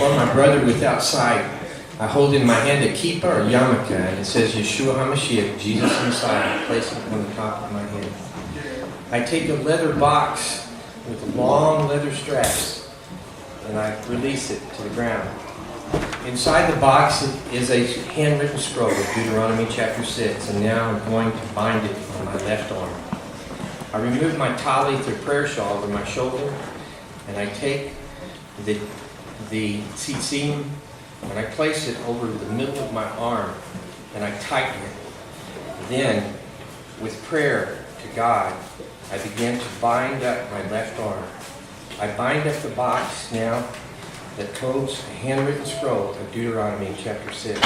before my brother without sight. I hold in my hand a kippah or yarmulke, and it says Yeshua HaMashiach, Jesus Messiah. I place it on the top of my head. I take a leather box with long leather straps, and I release it to the ground. Inside the box is a handwritten scroll of Deuteronomy chapter 6, and now I'm going to bind it on my left arm. I remove my talit or prayer shawl over my shoulder, and I take the tzitzim, and I place it over the middle of my arm, and I tighten it. Then, with prayer to God, I begin to bind up my left arm. I bind up the box now that holds a handwritten scroll of Deuteronomy chapter 6.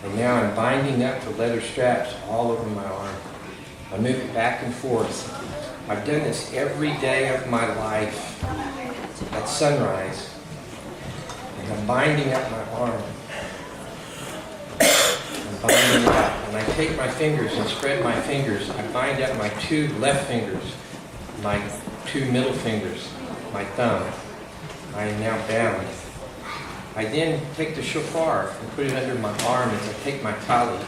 And now I'm binding up the leather straps all over my arm. I move it back and forth. I've done this every day of my life at sunrise. And I'm binding up my arm. I'm binding it up. And I take my fingers and spread my fingers. I bind up my two left fingers, my two middle fingers, my thumb. I am now bound. I then take the shofar and put it under my arm as I take my talit.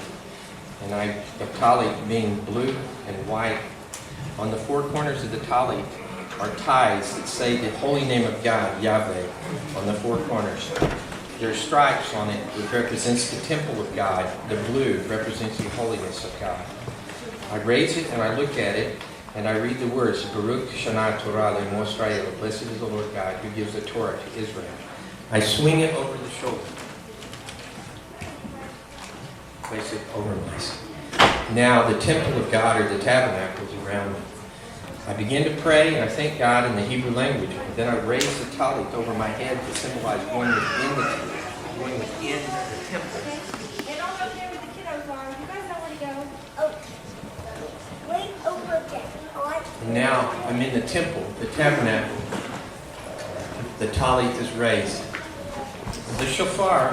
And the talit being blue and white. On the four corners of the talit are ties that say the holy name of God, Yahweh, on the four corners. There are stripes on it which represents the temple of God. The blue represents the holiness of God. I raise it and I look at it and I read the words, Baruch Shana Torah Le'mo Israel, blessed is the Lord God who gives the Torah to Israel. I swing it over the shoulder. Place it over my side. Now the temple of God, or the tabernacle, is around me. I begin to pray and I thank God in the Hebrew language. And then I raise the talit over my head to symbolize going within the temple. Get on up there with the kiddos are. You guys know where to go. Oh. Wait over there. And now I'm in the temple, the tabernacle. The talit is raised. The shofar.